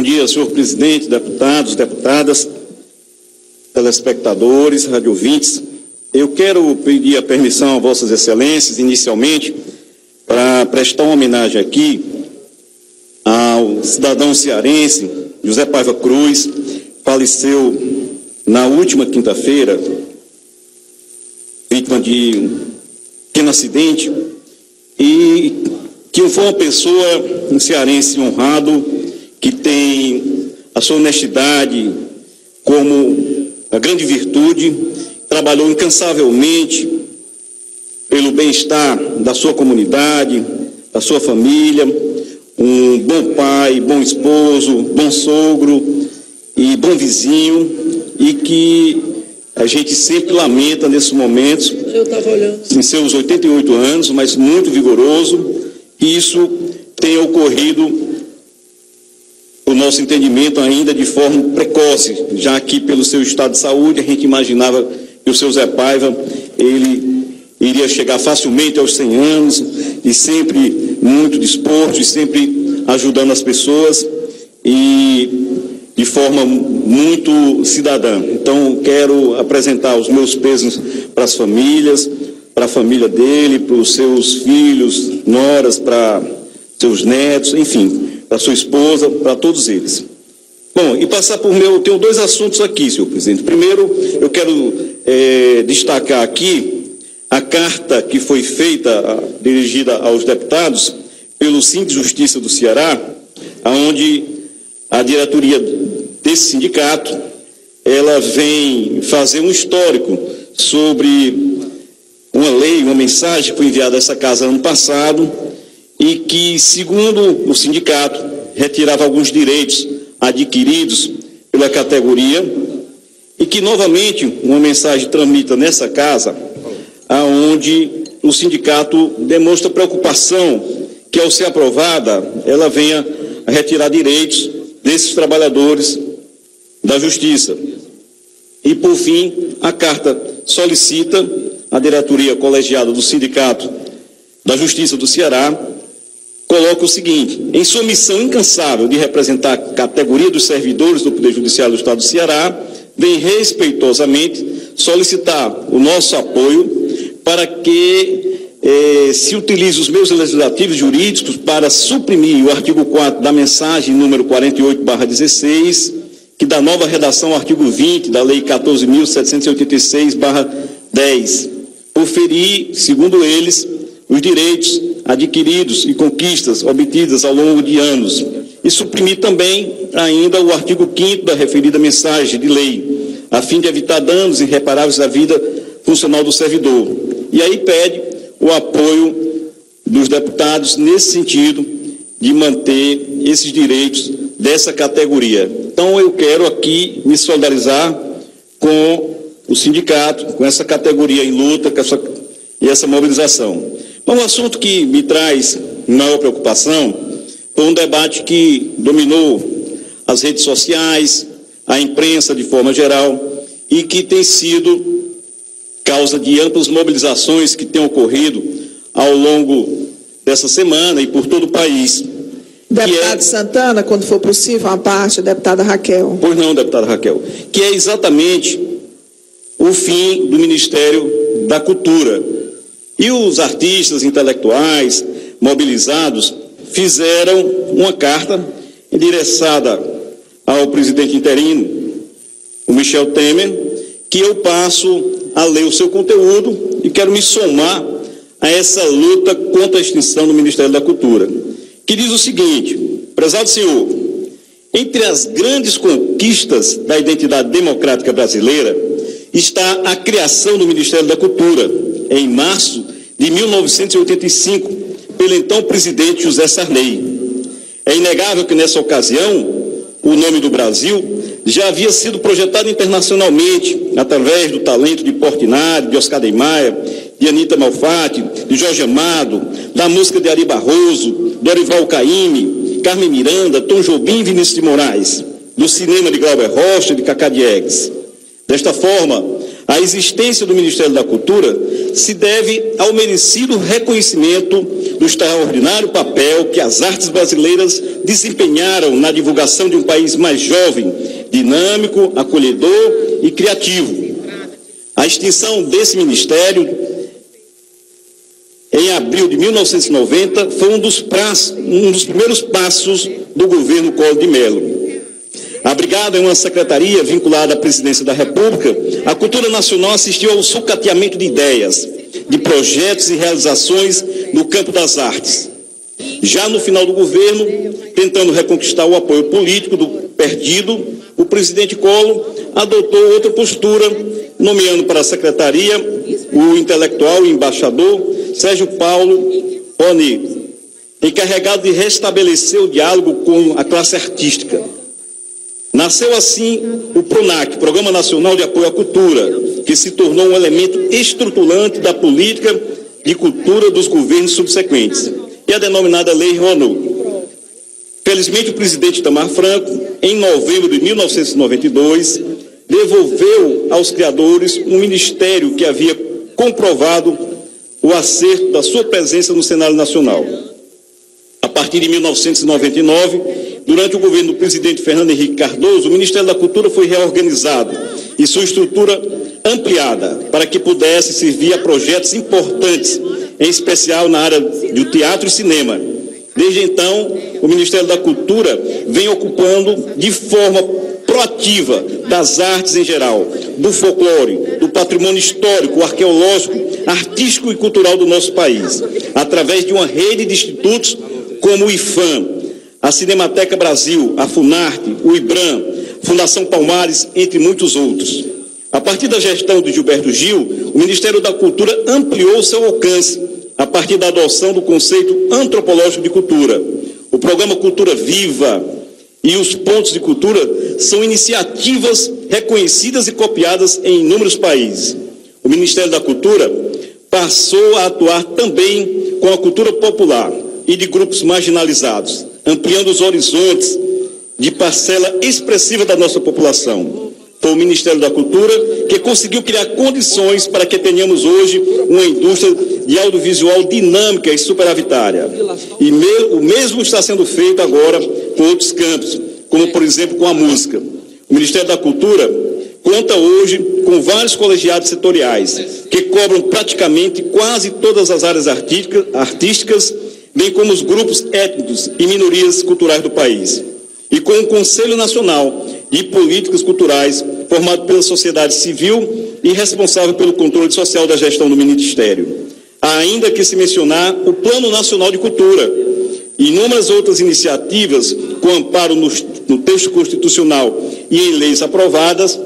dia, senhor presidente, deputados, deputadas, telespectadores, radiovintes. Eu quero pedir a permissão a vossas excelências, inicialmente, para prestar uma homenagem aqui ao cidadão cearense, José Paiva Cruz, faleceu na última quinta-feira, vítima de um pequeno acidente, e que foi uma pessoa, um cearense honrado, que tem a sua honestidade como a grande virtude, trabalhou incansavelmente pelo bem-estar da sua comunidade, da sua família, um bom pai, bom esposo, bom sogro e bom vizinho, e que a gente sempre lamenta nesses momentos, em seus 88 anos, mas muito vigoroso, que isso tenha ocorrido, o nosso entendimento, ainda de forma precoce, já que pelo seu estado de saúde a gente imaginava que o seu Zé Paiva, ele iria chegar facilmente aos 100 anos, e sempre muito disposto, e sempre ajudando as pessoas, e de forma muito cidadã. Então, quero apresentar os meus pêsames para as famílias, para a família dele, para os seus filhos, noras, para seus netos, enfim, para sua esposa, para todos eles. Bom, e passar por eu tenho dois assuntos aqui, senhor presidente. Primeiro, eu quero destacar aqui a carta que foi feita, dirigida aos deputados, pelo Síndico de Justiça do Ceará, onde a diretoria desse sindicato, ela vem fazer um histórico sobre uma lei, uma mensagem que foi enviada a essa casa ano passado, e que, segundo o sindicato, retirava alguns direitos adquiridos pela categoria, e que, novamente, uma mensagem tramita nessa casa, aonde o sindicato demonstra preocupação que, ao ser aprovada, ela venha a retirar direitos desses trabalhadores da Justiça. E, por fim, a carta solicita a diretoria colegiada do Sindicato da Justiça do Ceará, coloca o seguinte: em sua missão incansável de representar a categoria dos servidores do Poder Judiciário do Estado do Ceará, vem respeitosamente solicitar o nosso apoio para que se utilize os meios legislativos jurídicos para suprimir o artigo 4 da mensagem número 48/16, que dá nova redação ao artigo 20 da Lei 14.786/10, por ferir, segundo eles, os direitos adquiridos e conquistas obtidas ao longo de anos, e suprimir também ainda o artigo 5º da referida mensagem de lei, a fim de evitar danos irreparáveis à vida funcional do servidor. E aí pede o apoio dos deputados nesse sentido de manter esses direitos dessa categoria. Então eu quero aqui me solidarizar com o sindicato, com essa categoria em luta, e essa mobilização. Bom, um assunto que me traz maior preocupação foi um debate que dominou as redes sociais, a imprensa de forma geral, e que tem sido causa de amplas mobilizações que têm ocorrido ao longo dessa semana e por todo o país. Deputado Santana, quando for possível, uma parte, a deputada Raquel. Pois não, deputada Raquel. Que é exatamente o fim do Ministério da Cultura. E os artistas intelectuais mobilizados fizeram uma carta endereçada ao presidente interino, o Michel Temer, que eu passo a ler o seu conteúdo e quero me somar a essa luta contra a extinção do Ministério da Cultura, que diz o seguinte: prezado senhor, entre as grandes conquistas da identidade democrática brasileira está a criação do Ministério da Cultura, em março de 1985, pelo então presidente José Sarney. É inegável que nessa ocasião o nome do Brasil já havia sido projetado internacionalmente através do talento de Portinari, de Oscar Niemeyer, de Anita Malfatti, de Jorge Amado, da música de Ari Barroso, Dorival Caymmi, Carmen Miranda, Tom Jobim e Vinícius de Moraes, do cinema de Glauber Rocha e de Cacá Diegues. Desta forma, a existência do Ministério da Cultura se deve ao merecido reconhecimento do extraordinário papel que as artes brasileiras desempenharam na divulgação de um país mais jovem, dinâmico, acolhedor e criativo. A extinção desse ministério, em abril de 1990, foi um dos primeiros passos do governo Collor de Mello. Abrigada em uma secretaria vinculada à presidência da República, a cultura nacional assistiu ao sucateamento de ideias, de projetos e realizações no campo das artes. Já no final do governo, tentando reconquistar o apoio político do perdido, o presidente Collor adotou outra postura, nomeando para a secretaria o intelectual e embaixador Sérgio Paulo Oni, encarregado de restabelecer o diálogo com a classe artística. Nasceu assim o PRONAC, Programa Nacional de Apoio à Cultura, que se tornou um elemento estruturante da política de cultura dos governos subsequentes, e a denominada Lei Rouanet. Felizmente, o presidente Itamar Franco, em novembro de 1992, devolveu aos criadores um ministério que havia comprovado o acerto da sua presença no cenário nacional. A partir de 1999, durante o governo do presidente Fernando Henrique Cardoso, o Ministério da Cultura foi reorganizado e sua estrutura ampliada para que pudesse servir a projetos importantes, em especial na área do teatro e cinema. Desde então, o Ministério da Cultura vem ocupando de forma proativa das artes em geral, do folclore, do patrimônio histórico, arqueológico, artístico e cultural do nosso país, através de uma rede de institutos como o IFAM, a Cinemateca Brasil, a Funarte, o IBRAM, Fundação Palmares, entre muitos outros. A partir da gestão de Gilberto Gil, o Ministério da Cultura ampliou seu alcance a partir da adoção do conceito antropológico de cultura. O programa Cultura Viva e os pontos de cultura são iniciativas reconhecidas e copiadas em inúmeros países. O Ministério da Cultura passou a atuar também com a cultura popular e de grupos marginalizados, ampliando os horizontes de parcela expressiva da nossa população. Foi o Ministério da Cultura que conseguiu criar condições para que tenhamos hoje uma indústria de audiovisual dinâmica e superavitária. E o mesmo está sendo feito agora com outros campos, como, por exemplo, com a música. O Ministério da Cultura conta hoje com vários colegiados setoriais, que cobram praticamente quase todas as áreas artísticas, bem como os grupos étnicos e minorias culturais do país. E com o Conselho Nacional de Políticas Culturais, formado pela sociedade civil e responsável pelo controle social da gestão do Ministério. Há ainda que se mencionar o Plano Nacional de Cultura e inúmeras outras iniciativas com amparo no texto constitucional e em leis aprovadas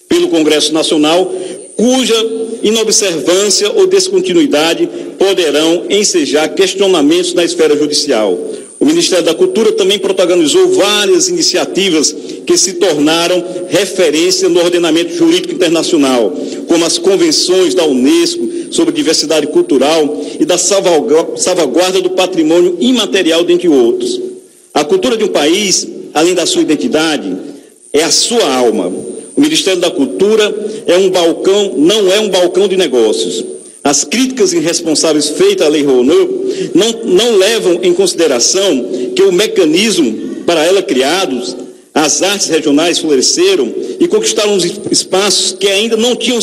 pelo Congresso Nacional, cuja inobservância ou descontinuidade poderão ensejar questionamentos na esfera judicial. O Ministério da Cultura também protagonizou várias iniciativas que se tornaram referência no ordenamento jurídico internacional, como as convenções da Unesco sobre diversidade cultural e da salvaguarda do patrimônio imaterial, dentre outros. A cultura de um país, além da sua identidade, é a sua alma. O Ministério da Cultura não é um balcão de negócios. As críticas irresponsáveis feitas à Lei Rouanet não levam em consideração que o mecanismo para ela criados, as artes regionais floresceram e conquistaram espaços que ainda não tinham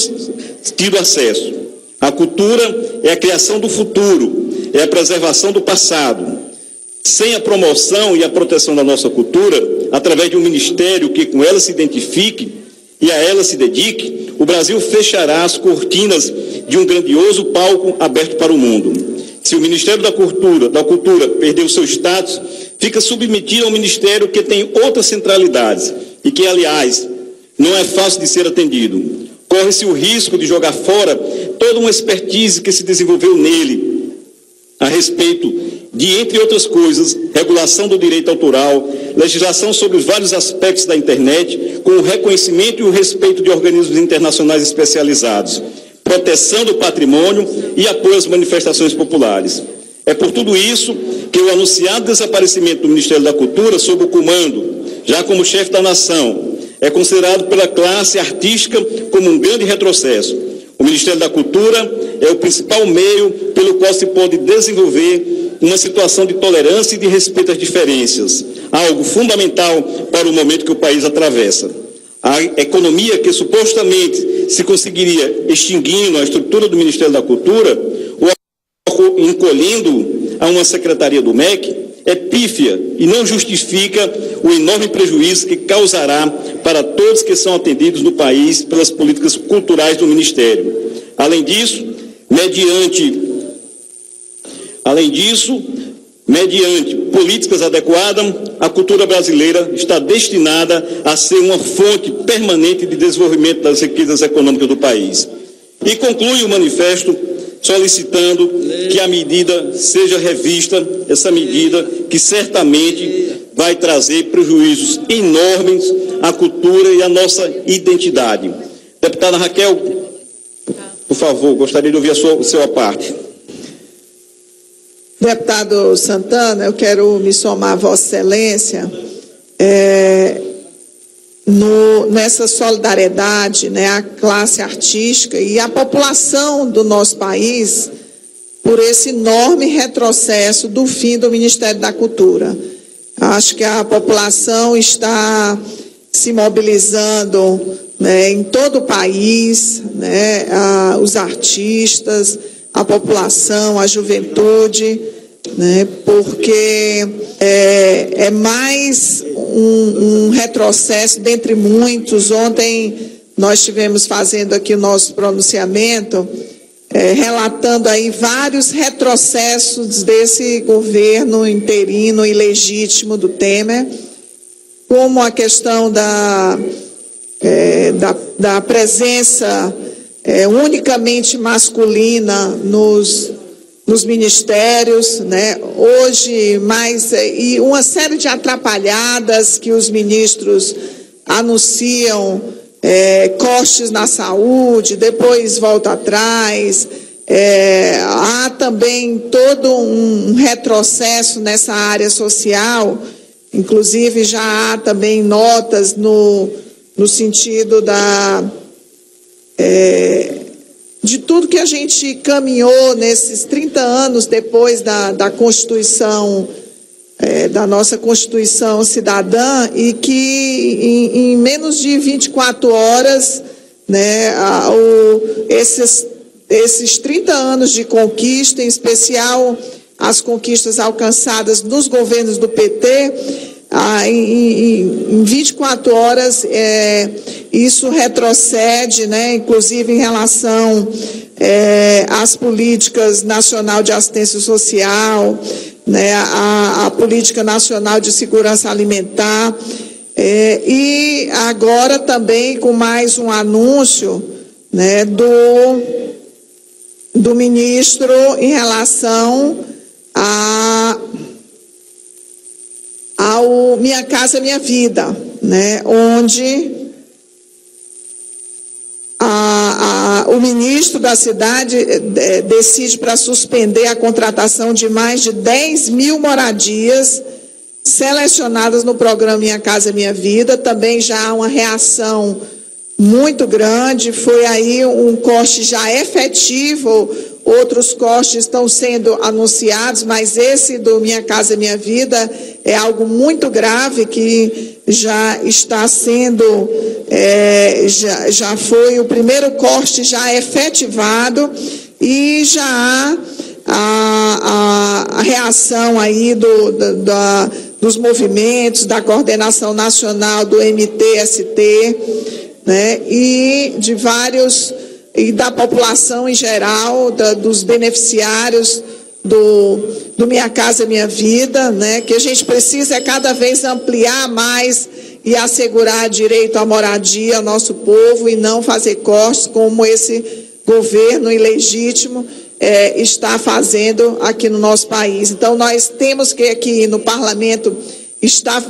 tido acesso. A cultura é a criação do futuro, é a preservação do passado. Sem a promoção e a proteção da nossa cultura, através de um ministério que com ela se identifique e a ela se dedique, o Brasil fechará as cortinas de um grandioso palco aberto para o mundo. Se o Ministério da Cultura perder o seu status, fica submetido ao Ministério que tem outras centralidades e que, aliás, não é fácil de ser atendido. Corre-se o risco de jogar fora toda uma expertise que se desenvolveu nele a respeito de, entre outras coisas, regulação do direito autoral, legislação sobre os vários aspectos da internet, com o reconhecimento e o respeito de organismos internacionais especializados, proteção do patrimônio e apoio às manifestações populares. É por tudo isso que o anunciado desaparecimento do Ministério da Cultura sob o comando, já como chefe da nação, é considerado pela classe artística como um grande retrocesso. O Ministério da Cultura é o principal meio pelo qual se pode desenvolver uma situação de tolerância e de respeito às diferenças, algo fundamental para o momento que o país atravessa. A economia que supostamente se conseguiria extinguindo a estrutura do Ministério da Cultura ou encolhendo a uma secretaria do MEC é pífia e não justifica o enorme prejuízo que causará para todos que são atendidos no país pelas políticas culturais do Ministério. Além disso, mediante políticas adequadas, a cultura brasileira está destinada a ser uma fonte permanente de desenvolvimento das riquezas econômicas do país. E conclui o manifesto solicitando que a medida seja revista, essa medida que certamente vai trazer prejuízos enormes à cultura e à nossa identidade. Deputada Raquel, por favor, gostaria de ouvir a sua parte. Deputado Santana, eu quero me somar a Vossa Excelência nessa solidariedade, né, à classe artística e à população do nosso país por esse enorme retrocesso do fim do Ministério da Cultura. Acho que a população está se mobilizando, né, em todo o país, né, os artistas, a população, a juventude, né, porque é mais um retrocesso dentre muitos. Ontem nós estivemos fazendo aqui o nosso pronunciamento, relatando aí vários retrocessos desse governo interino ilegítimo do Temer, como a questão da presença unicamente masculina nos ministérios, né? Hoje, e uma série de atrapalhadas que os ministros anunciam, cortes na saúde, depois volta atrás. Há também todo um retrocesso nessa área social, inclusive já há também notas no sentido de tudo que a gente caminhou nesses 30 anos depois da Constituição, da nossa Constituição Cidadã, e que em menos de 24 horas, né, esses 30 anos de conquista, em especial as conquistas alcançadas nos governos do PT, em 24 horas isso retrocede, né, inclusive em relação às políticas nacional de assistência social, né, a política nacional de segurança alimentar, e agora também com mais um anúncio, né, do ministro em relação ao Minha Casa Minha Vida, né, onde o ministro da cidade decide para suspender a contratação de mais de 10 mil moradias selecionadas no programa Minha Casa Minha Vida. Também já há uma reação muito grande, foi aí um corte já efetivo. Outros cortes estão sendo anunciados, mas esse do Minha Casa Minha Vida é algo muito grave que já está sendo, já foi o primeiro corte já efetivado, e já há a reação aí dos movimentos, da coordenação nacional do MTST, né, e de vários, e da população em geral, dos beneficiários do Minha Casa Minha Vida, né, que a gente precisa cada vez ampliar mais e assegurar direito à moradia ao nosso povo, e não fazer cortes como esse governo ilegítimo está fazendo aqui no nosso país. Então nós temos que aqui no parlamento estar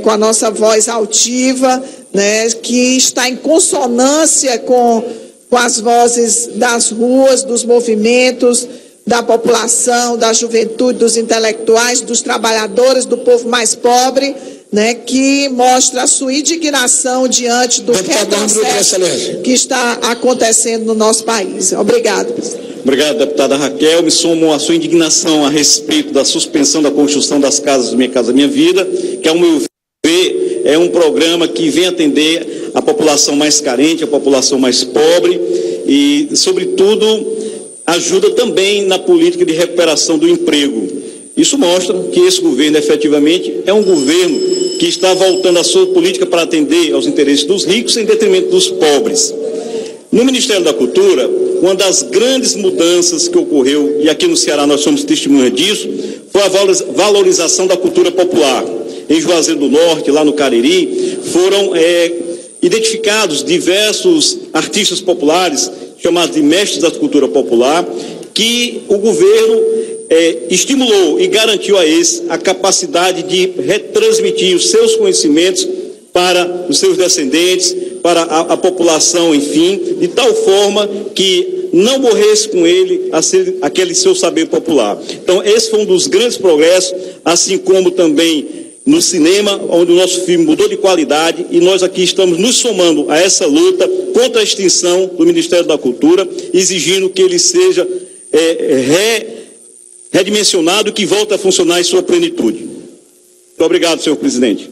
com a nossa voz altiva, né, que está em consonância com as vozes das ruas, dos movimentos, da população, da juventude, dos intelectuais, dos trabalhadores, do povo mais pobre, né, que mostra a sua indignação diante do retrocesso que está acontecendo no nosso país. Obrigado, presidente. Obrigado, deputada Raquel. Me somo à sua indignação a respeito da suspensão da construção das casas Minha Casa Minha Vida, que, ao meu ver, é um programa que vem atender a população mais carente, a população mais pobre e, sobretudo, ajuda também na política de recuperação do emprego. Isso mostra que esse governo, efetivamente, é um governo que está voltando a sua política para atender aos interesses dos ricos em detrimento dos pobres. No Ministério da Cultura, uma das grandes mudanças que ocorreu, e aqui no Ceará nós somos testemunhas disso, foi a valorização da cultura popular. Em Juazeiro do Norte, lá no Cariri, foram identificados diversos artistas populares, chamados de mestres da cultura popular, que o governo estimulou e garantiu a eles a capacidade de retransmitir os seus conhecimentos para os seus descendentes, para a população, enfim, de tal forma que não morresse com ele aquele seu saber popular. Então, esse foi um dos grandes progressos, assim como também no cinema, onde o nosso filme mudou de qualidade, e nós aqui estamos nos somando a essa luta contra a extinção do Ministério da Cultura, exigindo que ele seja redimensionado e que volte a funcionar em sua plenitude. Muito obrigado, senhor presidente.